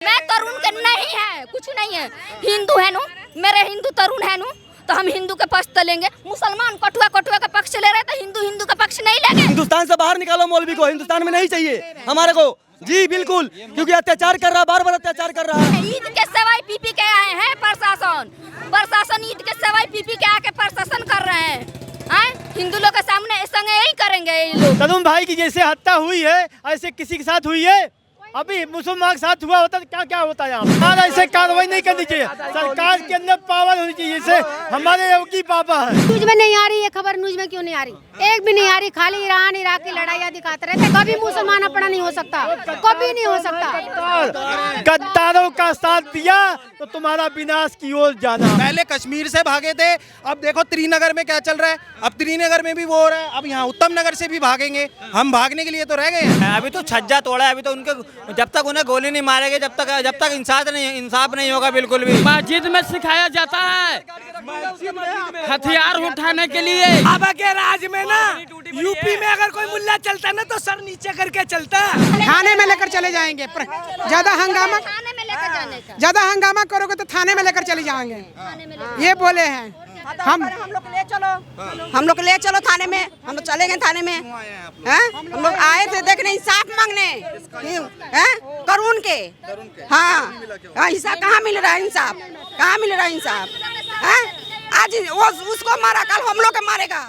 मैं तरुण के नहीं है, कुछ नहीं है। हिंदू है नु, मेरे हिंदू तरुण है नु, तो हम हिंदू के पक्ष लेंगे। मुसलमान कठुआ का पक्ष ले रहे तो हिंदू का पक्ष नहीं लेंगे। हिंदुस्तान से बाहर निकालो मौलवी को, हिंदुस्तान में नहीं चाहिए हमारे को। जी बिल्कुल, क्योंकि अत्याचार कर रहा, बार अत्याचार कर रहा है। ईद के सवाई पी के आए हैं प्रशासन ईद के सवाई पी के आके प्रशासन कर रहे हैं। हिंदू लोग के सामने संग यही करेंगे ये लोग। तरुण भाई की जैसे हत्या हुई है ऐसे किसी के साथ हुई है? अभी मुसलमान के साथ हुआ होता तो क्या क्या होता है यहाँ? ऐसे कार्रवाई नहीं करनी चाहिए, सरकार के अंदर पावर होनी चाहिए। जैसे हमारे योगी पापा है। न्यूज में नहीं आ रही ये खबर, न्यूज में क्यों नहीं आ रही? एक भी नहीं आ रही, खाली ईरान इराक की लड़ाइयाँ दिखाते रहते। कभी मुसलमान अपना नहीं हो सकता, कभी नहीं हो सकता। गद्दारों का साथ दिया तो तुम्हारा विनाश की ओर जाना। पहले कश्मीर से भागे थे, अब देखो श्रीनगर में क्या चल रहा है। अब श्रीनगर में भी वो हो रहा है, अब यहाँ उत्तम नगर से भी भागेंगे। हम भागने के लिए तो रह गए हैं। अभी तो छज्जा तोड़ा है, अभी तो उनके जब तक उन्हें गोली नहीं मारेंगे जब तक इंसाफ नहीं होगा बिल्कुल भी। मस्जिद में सिखाया जाता है हथियार उठाने के लिए। अब के राज में ना यूपी में अगर कोई मुल्ला चलता ना तो सर नीचे करके चलता। थाने में लेकर चले जाएंगे, ज्यादा हंगामा करोगे तो थाने में लेकर चले जाएंगे, ये बोले हैं। हम लोग ले चलो थाने में, हम लोग चलेंगे थाने में। हम लोग आए थे देखने, इंसाफ मांगने करुण के। हाँ, हिसाब कहाँ मिल रहा है? इंसाफ कहाँ मिल रहा है? इंसाफ आज वो उसको मारा, कल हम लोग के मारेगा।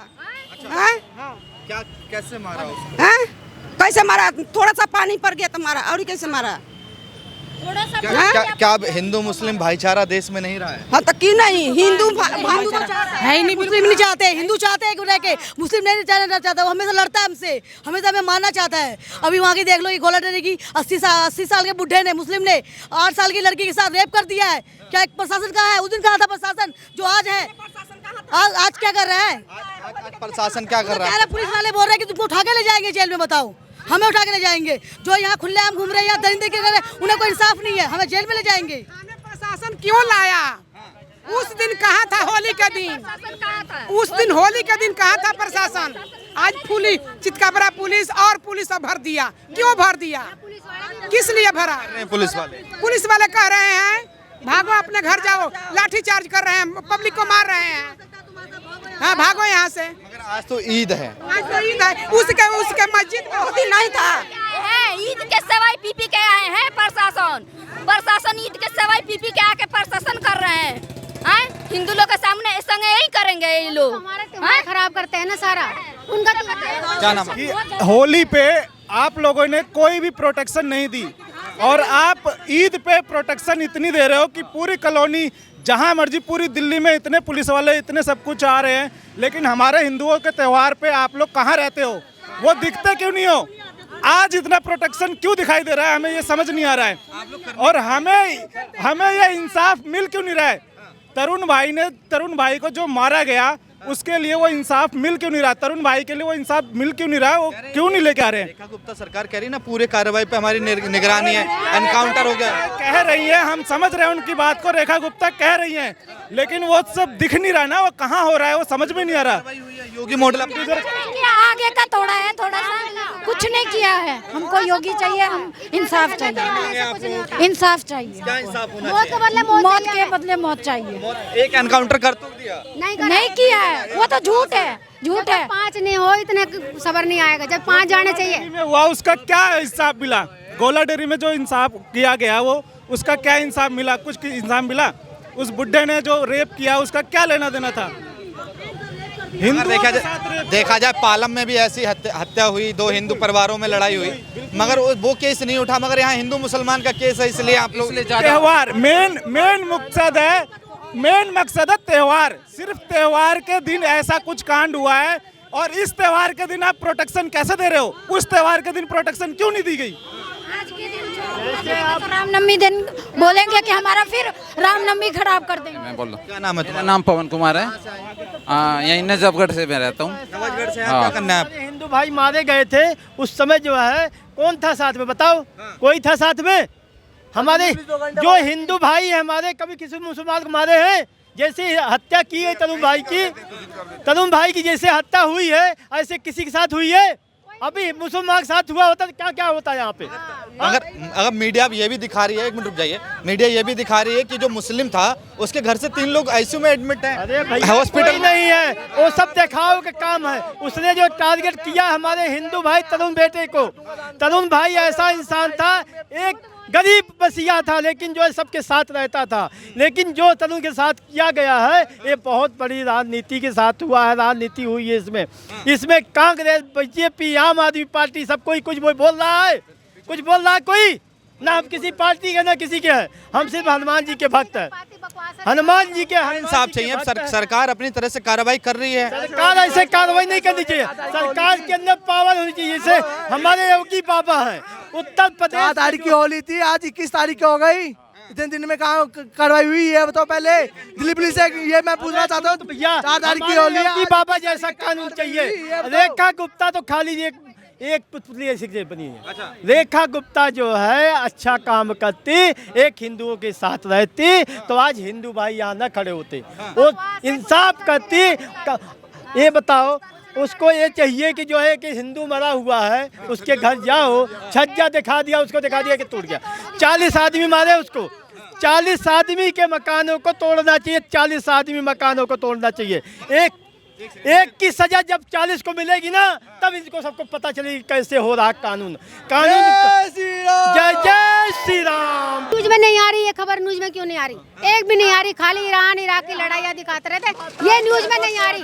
क्या कैसे मारा उसको? कैसे मारा? थोड़ा सा पानी पड़ गया तो मारा, और कैसे मारा? क्या हिंदू मुस्लिम भाईचारा देश में नहीं रहा है? हाँ तो क्यों नहीं? हिंदू है ही नहीं, मुस्लिम नहीं चाहते, हिंदू चाहते हैं रह के, मुस्लिम नहीं चाहता। वो हमेशा लड़ता है हमसे, हमेशा हमें मारना चाहता है। अभी वहाँ की देख लो, ये गोला डरे की 80 साल के बुढ़े ने, मुस्लिम ने 8 साल की लड़की के साथ रेप कर दिया है। क्या एक प्रशासन कहाँ है? उस दिन कहा था प्रशासन, जो आज है। आज क्या कर रहा है? प्रशासन क्या कर रहा है? पुलिस वाले बोल रहे हैं कि तुमको उठा के ले जाएंगे जेल में। बताओ, हमें उठा के ले जाएंगे। जो यहाँ खुलेआम घूम रहे हैं, यहाँ दरिंदे के रहे, उन्हें कोई इंसाफ नहीं है, हमें जेल में ले जाएंगे। प्रशासन क्यों लाया? उस दिन कहाँ था? होली के दिन, उस दिन होली के दिन कहाँ था प्रशासन? आज चितकाबरा पुलिस और पुलिस भर दिया। क्यों भर दिया? किस लिए भरा? पुलिस वाले कह रहे हैं भागो, अपने घर जाओ, लाठी चार्ज कर रहे हैं, पब्लिक को मार रहे हैं। हाँ, भागो यहाँ से। मगर आज तो ईद है, उसके मस्जिद में होती नहीं था। ईद के सवाई पी के आए हैं प्रशासन ईद के सवाई पी के आके प्रशासन कर रहे हैं। हिंदू लोग के सामने संग यही करेंगे ये लोग। हमारे त्योहार खराब करते हैं ना सारा, उनका क्या नाम है? होली पे आप लोगों ने कोई भी प्रोटेक्शन नहीं दी, और आप ईद पे प्रोटेक्शन इतनी दे रहे हो कि पूरी कॉलोनी, जहां मर्जी पूरी दिल्ली में इतने पुलिस वाले, इतने सब कुछ आ रहे हैं, लेकिन हमारे हिंदुओं के त्यौहार पे आप लोग कहाँ रहते हो? वो दिखते क्यों नहीं हो? आज इतना प्रोटेक्शन क्यों दिखाई दे रहा है? हमें ये समझ नहीं आ रहा है, और हमें ये इंसाफ मिल क्यों नहीं रहा है? तरुण भाई को जो मारा गया, उसके लिए वो इंसाफ मिल क्यों नहीं रहा? तरुण भाई के लिए वो इंसाफ मिल क्यों नहीं रहा? वो क्यों नहीं लेके आ रहे हैं? रेखा गुप्ता सरकार कह रही है ना पूरे कार्रवाई पे हमारी निगरानी है, एनकाउंटर हो गया। कह रही है, हम समझ रहे हैं उनकी बात को, रेखा गुप्ता कह रही हैं, लेकिन वो सब दिख नहीं रहा ना, वो कहाँ हो रहा है वो समझ में नहीं आ रहा। योगी मॉडल आगे का तोड़ा है, थोड़ा सा कुछ नहीं किया है। हमको योगी चाहिए, हम इंसाफ चाहिए, इंसाफ चाहिए। क्या इंसाफ होना मौत चाहिए? के बदले मौत चाहिए। एक एनकाउंटर कर तो दिया, नहीं किया है, वो तो झूठ है। 5 नहीं हो, इतने सबर नहीं आएगा। जब 5 जाने चाहिए। हुआ उसका क्या इंसाफ मिला? गोला डेरी में जो इंसाफ किया गया, वो उसका क्या इंसाफ मिला? कुछ इंसाफ मिला? उस बुड्ढे ने जो रेप किया, उसका क्या लेना देना था? देखा जाए पालम में भी ऐसी हत्या हुई, 2 हिंदू परिवारों में लड़ाई हुई, मगर वो केस नहीं उठा। मगर यहाँ हिंदू मुसलमान का केस है, इसलिए आप लोग त्योहार मेन मकसद है त्योहार। सिर्फ त्योहार के दिन ऐसा कुछ कांड हुआ है, और इस त्योहार के दिन आप प्रोटेक्शन कैसे दे रहे हो? उस त्योहार के दिन प्रोटेक्शन क्यों नहीं दी गई? रामनवमी दिन बोलेंगे कि हमारा फिर रामनवमी खराब कर देंगे। मैं बोल रहा हूँ। क्या नाम है तुम्हारा? नाम पवन कुमार है, यहीं नजफगढ़ से मैं रहता हूँ। नवाजगढ़ से क्या करना है? हिंदू भाई मारे गए थे उस समय, जो है कौन था साथ में? बताओ, कोई था साथ में? हमारे जो हिंदू भाई है हमारे, कभी किसी मुसलमान को मारे हैं? जैसे हत्या की है तरुण भाई की जैसे हत्या हुई है, ऐसे किसी के साथ हुई है? अभी मुसलमान के साथ हुआ होता तो क्या क्या होता है यहाँ पे? अगर मीडिया ये भी दिखा रही है, एक मिनट रुक जाइए, मीडिया ये भी दिखा रही है कि जो मुस्लिम था उसके घर से 3 लोग आईसीयू में एडमिट हैं, हॉस्पिटल नहीं है, वो सब दिखाओ का काम है। उसने जो टारगेट किया हमारे हिंदू भाई तरुण बेटे को, तरुण भाई ऐसा इंसान था, एक गरीब बसिया था, लेकिन जो है सबके साथ रहता था। लेकिन जो तरुण के साथ किया गया है ये बहुत बड़ी राजनीति के साथ हुआ है, राजनीति हुई है इसमें कांग्रेस, बीजेपी, आम आदमी पार्टी सब कोई कुछ बोल रहा है, कुछ बोल रहा है कोई ना। हम किसी पार्टी के ना किसी के हैं, हम सिर्फ हनुमान जी के भक्त हैं, हनुमान जी के। इंसाफ चाहिए। सरकार अपनी तरह से कार्रवाई कर रही है, सरकार ऐसे कार्रवाई नहीं करनी चाहिए, सरकार के अंदर पावर होनी चाहिए। जैसे हमारे योगी बाबा हैं, उत्तर प्रदेश 4 तारीख की होली थी, आज 21 तारीख की हो गई, इतने दिन में कहाँ कार्रवाई हुई है बताओ। पहले दिल्ली पुलिस से ये मैं पूछना चाहता हूँ, तो भैया 4 तारीख की होली है, बाबा जैसा कानून चाहिए। रेखा गुप्ता तो खाली एक पुतली ऐसी बनी है। रेखा गुप्ता जो है अच्छा काम करती, एक हिंदुओं के साथ रहती, तो आज हिंदू भाई यहाँ न खड़े होते, वो इंसाफ करती। ये बताओ, उसको ये चाहिए कि जो है कि हिंदू मरा हुआ है उसके घर जाओ, छज्जा दिखा दिया, उसको दिखा दिया कि टूट गया। 40 आदमी मारे उसको, 40 आदमी के मकानों को तोड़ना चाहिए, 40 आदमी मकानों को तोड़ना चाहिए। एक की सजा जब 40 को मिलेगी ना, तब इनको सबको पता चलेगी कैसे हो रहा कानून। जय जय श्री राम। न्यूज में नहीं आ रही ये खबर, न्यूज में क्यों नहीं आ रही? एक भी नहीं आ रही, खाली ईरान इराक की लड़ाइयाँ दिखाते रहते, ये न्यूज में नहीं आ रही।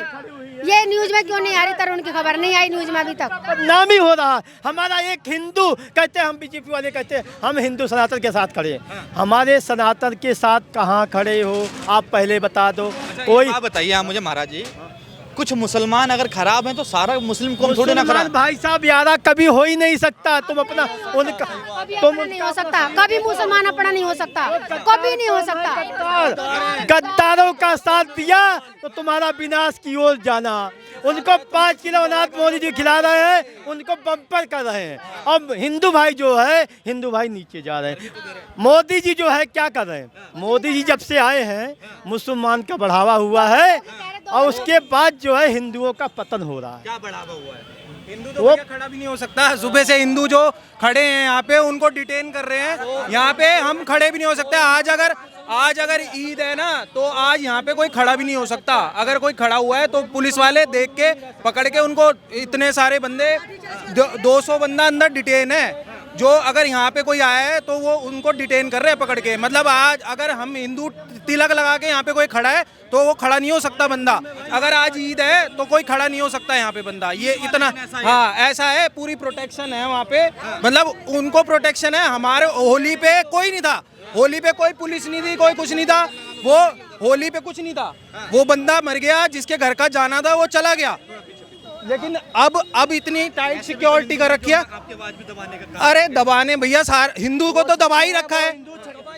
ये न्यूज में क्यों नहीं आ रही? तरुण की खबर नहीं आई न्यूज में अभी तक। नाम ही हो रहा हमारा एक हिंदू कहते हैं, हम बीजेपी वाले कहते हैं हम हिंदू सनातन के साथ खड़े हैं। हमारे सनातन के साथ कहाँ खड़े हो आप पहले बता दो। कोई बताइए आप मुझे महाराज जी, कुछ मुसलमान अगर खराब हैं तो सारा मुस्लिम कौम थोड़ी ना खराब। भाई साहब यारा कभी हो ही नहीं सकता, तुम अपना उनका तुम नहीं हो सकता, कभी मुसलमान अपना नहीं हो सकता, कभी नहीं हो सकता। गद्दारों का साथ दिया तो तुम्हारा विनाश की ओर जाना। उनको 5 किलो अनाज मोदी जी खिला रहे हैं, उनको बम्पर कर रहे हैं। अब हिंदू भाई जो है, हिंदू भाई नीचे जा रहे हैं। मोदी जी जो है क्या कर रहे हैं? मोदी जी जब से आए हैं मुसलमान का बढ़ावा हुआ है, और उसके बाद जो है हिंदुओं का पतन हो रहा है। क्या बढ़ावा हुआ है? हिंदू तो खड़ा भी नहीं हो सकता। सुबह से हिंदू जो खड़े हैं यहाँ पे उनको डिटेन कर रहे हैं, यहाँ पे हम खड़े भी नहीं हो सकते। आज अगर ईद है ना, तो आज यहाँ पे कोई खड़ा भी नहीं हो सकता। अगर कोई खड़ा हुआ है तो पुलिस वाले देख के पकड़ के उनको, इतने सारे बंदे 200 बंदा अंदर डिटेन है। जो अगर यहाँ पे कोई आया है तो वो उनको डिटेन कर रहे हैं पकड़ के। मतलब आज अगर हम हिंदू तिलक लगा के यहाँ पे कोई खड़ा है तो वो खड़ा नहीं हो सकता बंदा। अगर आज ईद है तो कोई खड़ा नहीं हो सकता यहाँ पे बंदा। ये इतना, हाँ ऐसा है, पूरी प्रोटेक्शन है वहाँ पे, मतलब उनको प्रोटेक्शन है। हमारे होली पे कोई नहीं था, होली पे कोई पुलिस नहीं थी, कोई कुछ नहीं था, वो होली पे कुछ नहीं था। वो बंदा मर गया, जिसके घर का जाना था वो चला गया। लेकिन अब इतनी टाइट सिक्योरिटी कर रखी है। अरे दबाने भैया, हिंदू को तो दबा ही रखा है,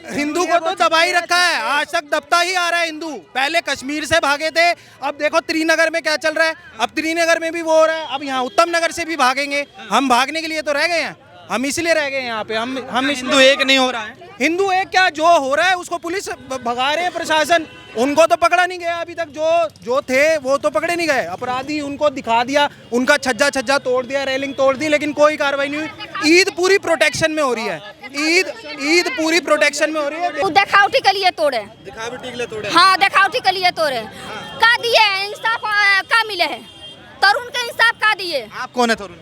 हिंदू को तो दबा ही रखा है, आज तक दबता ही आ रहा है हिंदू। पहले कश्मीर से भागे थे, अब देखो त्रिनगर में क्या चल रहा है, अब त्रिनगर में भी वो हो रहा है, अब यहाँ उत्तम नगर से भी भागेंगे। हम भागने के लिए तो रह गए हैं, हम इसलिए रह गए यहाँ पे। हम हिंदू एक नहीं हो रहा है, हिंदू एक क्या, जो हो रहा है उसको पुलिस भगा रहे हैं, प्रशासन। उनको तो पकड़ा नहीं गया अभी तक, जो थे वो तो पकड़े नहीं गए। अपराधी उनको दिखा दिया, उनका छज्जा तोड़ दिया, रेलिंग तोड़ दी, लेकिन कोई कार्रवाई नहीं हुई। ईद पूरी प्रोटेक्शन में हो रही है, ईद पूरी प्रोटेक्शन में हो रही है। दिखावटी के लिए तोड़े, हाँ दिखावटी के लिए तोड़े। का दिए इंसाफ का मिले है? तरुण के इंसाफ का दिए? आप कौन है तरुण?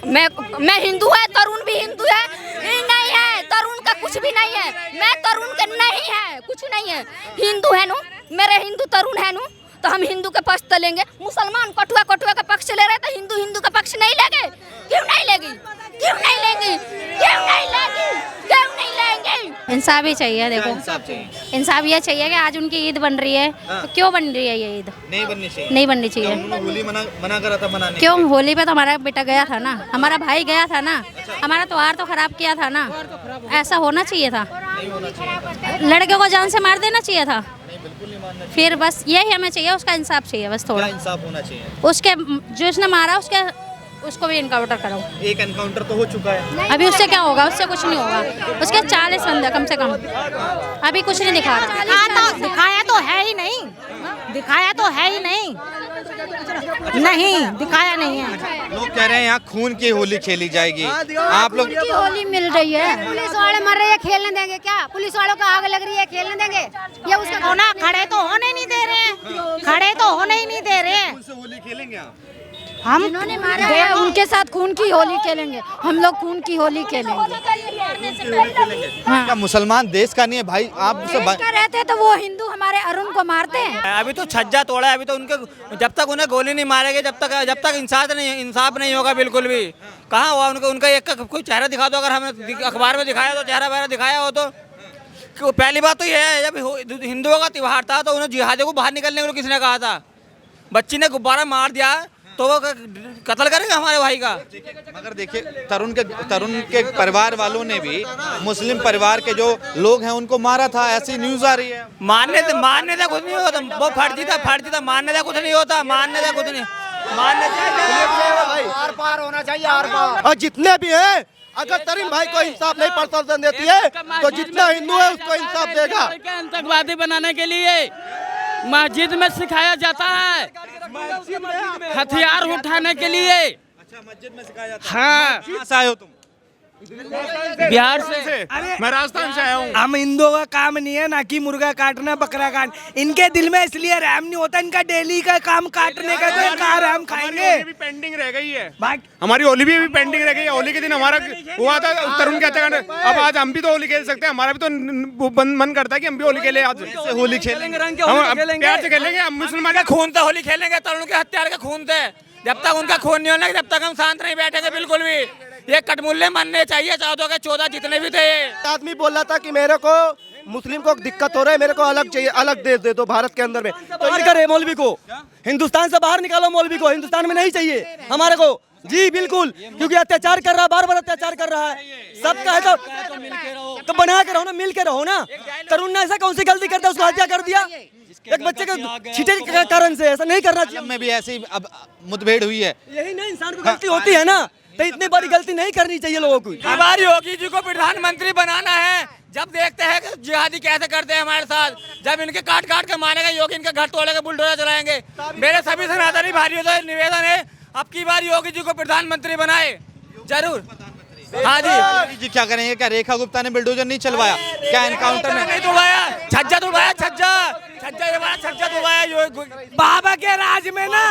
मैं हिंदू है, तरुण भी हिंदू है। नहीं है, तरुण का कुछ भी नहीं है, मैं तरुण का नहीं है, कुछ नहीं है। हिंदू है नु, मेरे हिंदू तरुण है नु, तो हम हिंदू के पक्ष तो लेंगे। मुसलमान कठुआ का पक्ष ले रहे, तो हिंदू का पक्ष नहीं लेंगे? क्यों नहीं लेगी? क्यों नहीं लेंगी? क्यों नहीं लेंगी? क्यों नहीं लेंगे? इंसाफ ही चाहिए। देखो इंसाफ ये चाहिए कि आज उनकी ईद बन रही है, तो क्यों बन रही है ये ईद? नहीं बननी चाहिए, नहीं बननी चाहिए। होली मना करा था बनाने। क्यों? होली पे तो हमारा बेटा गया था ना, हमारा भाई गया था ना, हमारा त्योहार तो खराब किया था ना। ऐसा होना चाहिए था, लड़के को जान से मार देना चाहिए था। फिर बस यही हमें चाहिए, उसका इंसाफ चाहिए, बस थोड़ा इंसाफ होना चाहिए। उसके जो इसने मारा उसको भी इनकाउंटर करो। एक एनकाउंटर तो हो चुका है। अभी उससे क्या होगा? उससे कुछ नहीं होगा। उसके 40 बंदे कम से कम, अभी कुछ नहीं दिखा रहा। दिखाया तो है ही नहीं, दिखाया तो है ही नहीं, नहीं दिखाया नहीं है। लोग कह रहे हैं यहाँ खून की होली खेली जाएगी। आप लोग की होली मिल रही है। पुलिस वाले मर रहे हैं, खेलने देंगे क्या? पुलिस वालों को आग लग रही है, खेलने देंगे? ये उसका होना, खड़े तो होने नहीं दे रहे हैं, खड़े तो होने ही नहीं दे रहे हैं। होली खेलेंगे आप? हम जिन्होंने मारा है उनके साथ खून की होली खेलेंगे। हम लोग खून की होली खेलेंगे। क्या मुसलमान देश का नहीं है भाई? आप उसे रहते तो वो हिंदू हमारे अरुण को मारते हैं। अभी तो छज्जा तोड़ा है, अभी तो उनके जब तक उन्हें गोली नहीं मारेंगे, जब तक इंसाफ नहीं होगा बिल्कुल भी। कहाँ हुआ उनका एक का कोई चेहरा दिखा दो। अगर हमें अखबार में दिखाया तो चेहरा वगैरह दिखाया हो तो पहली बात तो ये है, जब हिंदुओं का त्योहार था तो उन्हें जिहादियों को बाहर निकलने को किसने कहा था? बच्ची ने गुब्बारा मार दिया तो वो कत्ल करेंगे हमारे भाई का। मगर देखिए तरुण के परिवार वालों ने भी मुस्लिम परिवार के जो लोग हैं उनको मारा था, ऐसी न्यूज आ रही है। मानने से कुछ नहीं होता, वो फर्जी था। मानने से कुछ नहीं होता, मानने से कुछ नहीं, मानने से आर पार होना चाहिए, आर पार। और जितने भी हैं, अगर तरीन भाई को इंसाफ नहीं प्रशासन देती है तो जितना हिंदू है उसको इंसाफ देगा। आतंकवादी बनाने के लिए मस्जिद में सिखाया जाता है, हथियार उठाने के लिए। अच्छा, मस्जिद में सिखाया जाता है। हाँ, कहाँ से आए हो तुम? बिहार से। मैं राजस्थान से आया हूँ। हम हिंदुओं का काम नहीं है ना कि मुर्गा काटना, बकरा काटना। इनके दिल में इसलिए रहम नहीं होता, इनका डेली का काम काटने का, तो कहाँ रहम खाएंगे? भी पेंडिंग रह गई है, हमारी होली भी पेंडिंग रह गई है। होली के दिन हमारा हुआ था, तरुण कहते हैं अब आज हम भी तो होली खेल सकते हैं। हमारा भी तो मन करता है कि हम भी होली खेले। आज होली खेलेंगे, प्यार से खेलेंगे। हम मुसलमान खून से होली खेलेंगे, तरुण के हत्यारे के खून से। जब तक उनका खून नहीं होना, जब तक हम शांत नहीं बैठेंगे बिल्कुल भी। ये कटमुल्ले मानने चाहिए 14 के 14 जितने भी थे। आदमी बोल रहा था कि मेरे को मुस्लिम को दिक्कत हो रहा है, मेरे को अलग चाहिए, अलग देश दे दो भारत के अंदर में। तो बाहर करे मौलवी को, हिंदुस्तान से बाहर निकालो मौलवी को, हिंदुस्तान में नहीं चाहिए हमारे को। जी बिल्कुल, क्योंकि अत्याचार कर रहा है, बार बार अत्याचार कर रहा है। सबका है तो बना के रहो ना, मिल के रहो ना। तरुण ने ऐसा कौन सी गलती करता, उसको हत्या कर दिया एक बच्चे के छींटे के कारण से। ऐसा नहीं करना चाहिए। में भी ऐसी अब मुठभेड़ हुई है। यही ना, इंसान को गलती होती है ना, तो इतनी बड़ी गलती नहीं करनी चाहिए लोगों को। हमारी योगी जी को प्रधानमंत्री बनाना है। जब देखते हैं कि जिहादी कैसे करते हैं हमारे साथ, जब इनके काट काट के मारेगा योगी, इनके घर तोड़ेंगे, बुलडोजर चलाएंगे। मेरे सभी सनातनी भाइयों से निवेदन है, अब की बार योगी जी को प्रधानमंत्री बनाए जरूर। हाँ जी क्या करेंगे? क्या रेखा गुप्ता ने बुलडोजर नहीं चलवाया? क्या एनकाउंटर में नहीं तोड़वाया? छज्जा तोड़वाया, छज्जा तोड़वाया। बाबा के राज में ना,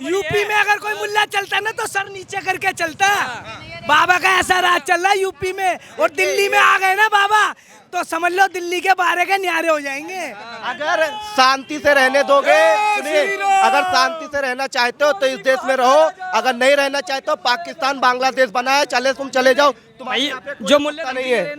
यूपी में अगर कोई मुल्ला चलता ना तो सर नीचे करके चलता। बाबा का ऐसा राज चल रहा है यूपी में, और दिल्ली में आ गए ना बाबा तो समझ लो दिल्ली के बारे के न्यारे हो जाएंगे। अगर शांति से रहने दोगे, सुनिए, अगर शांति से रहना चाहते हो तो इस देश में रहो, अगर नहीं रहना चाहते हो पाकिस्तान बांग्लादेश बनाया, चले तुम चले जाओ। तुम्हारी जो मुल्ला नहीं है।